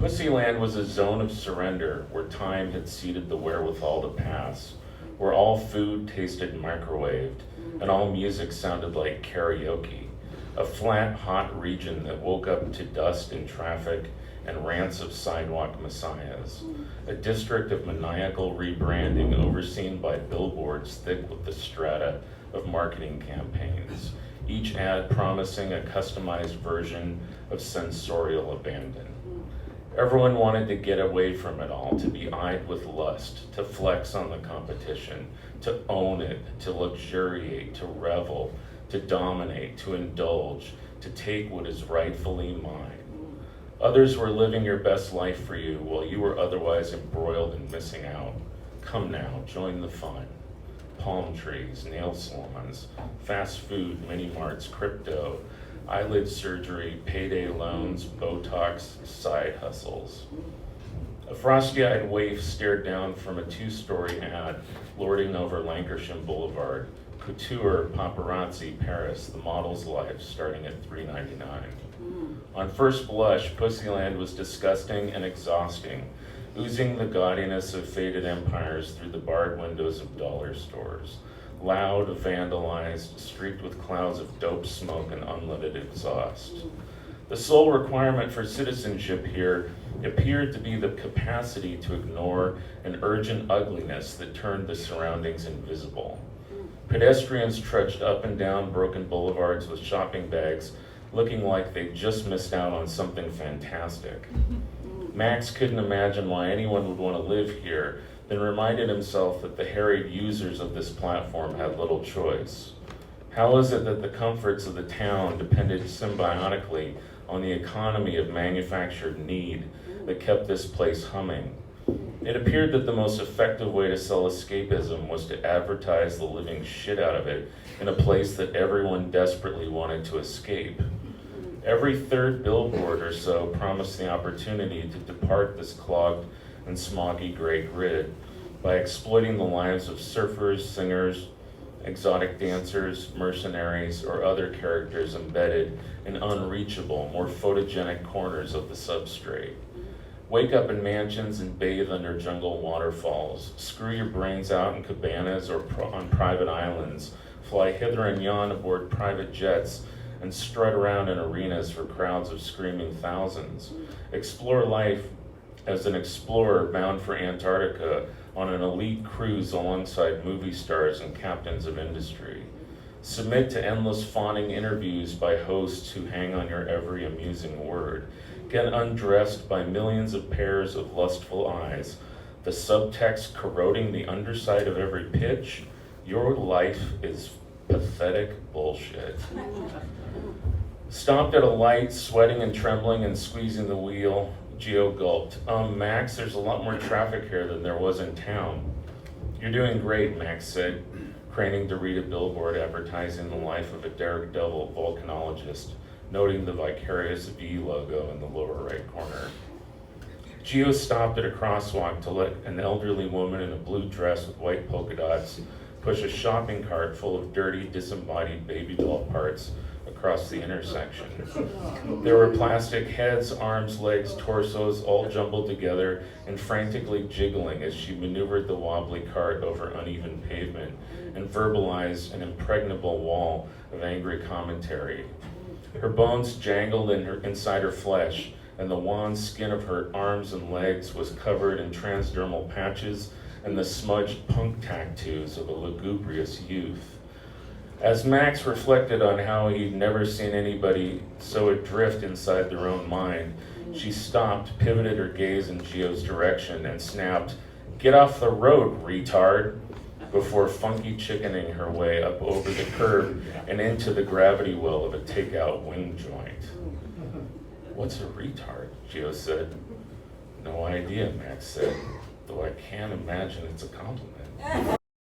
Pussyland was a zone of surrender where time had ceded the wherewithal to pass, where all food tasted microwaved and all music sounded like karaoke, a flat, hot region that woke up to dust and traffic and rants of sidewalk messiahs, a district of maniacal rebranding overseen by billboards thick with the strata of marketing campaigns, each ad promising a customized version of sensorial abandon. Everyone wanted to get away from it all, to be eyed with lust, to flex on the competition, to own it, to luxuriate, to revel, to dominate, to indulge, to take what is rightfully mine. Others were living your best life for you while you were otherwise embroiled and missing out. Come now, join the fun. Palm trees, nail salons, fast food, mini-marts, crypto, eyelid surgery, payday loans, Botox, side hustles. A frosty-eyed waif stared down from a 2-story ad lording over Lankershim Boulevard. Couture, paparazzi, Paris, the model's life, starting at $3.99. On first blush, Pussyland was disgusting and exhausting, oozing the gaudiness of faded empires through the barred windows of dollar stores. Loud, vandalized, streaked with clouds of dope smoke and unleaded exhaust. The sole requirement for citizenship here appeared to be the capacity to ignore an urgent ugliness that turned the surroundings invisible. Pedestrians trudged up and down broken boulevards with shopping bags, looking like they just missed out on something fantastic. Max couldn't imagine why anyone would want to live here, then reminded himself that the harried users of this platform had little choice. How is it that the comforts of the town depended symbiotically on the economy of manufactured need that kept this place humming? It appeared that the most effective way to sell escapism was to advertise the living shit out of it in a place that everyone desperately wanted to escape. Every third billboard or so promised the opportunity to depart this clogged and smoggy gray grid by exploiting the lives of surfers, singers, exotic dancers, mercenaries, or other characters embedded in unreachable, more photogenic corners of the substrate. Wake up in mansions and bathe under jungle waterfalls. Screw your brains out in cabanas or on private islands. Fly hither and yon aboard private jets and strut around in arenas for crowds of screaming thousands. Explore life as an explorer bound for Antarctica on an elite cruise alongside movie stars and captains of industry. Submit to endless fawning interviews by hosts who hang on your every amusing word. Get undressed by millions of pairs of lustful eyes, the subtext corroding the underside of every pitch. Your life is pathetic bullshit. Stopped at a light, sweating and trembling and squeezing the wheel, Gio gulped. Max, there's a lot more traffic here than there was in town. You're doing great, Max said, craning to read a billboard advertising the life of a daredevil volcanologist, noting the vicarious V logo in the lower right corner. Gio stopped at a crosswalk to let an elderly woman in a blue dress with white polka dots push a shopping cart full of dirty, disembodied baby doll parts across the intersection. There were plastic heads, arms, legs, torsos, all jumbled together and frantically jiggling as she maneuvered the wobbly cart over uneven pavement and verbalized an impregnable wall of angry commentary. Her bones jangled inside her flesh, and the wan skin of her arms and legs was covered in transdermal patches and the smudged punk tattoos of a lugubrious youth. As Max reflected on how he'd never seen anybody so adrift inside their own mind, she stopped, pivoted her gaze in Gio's direction, and snapped, "Get off the road, retard," before funky chickening her way up over the curb and into the gravity well of a takeout wing joint. "What's a retard?" Gio said. "No idea," Max said, though I can't imagine it's a compliment.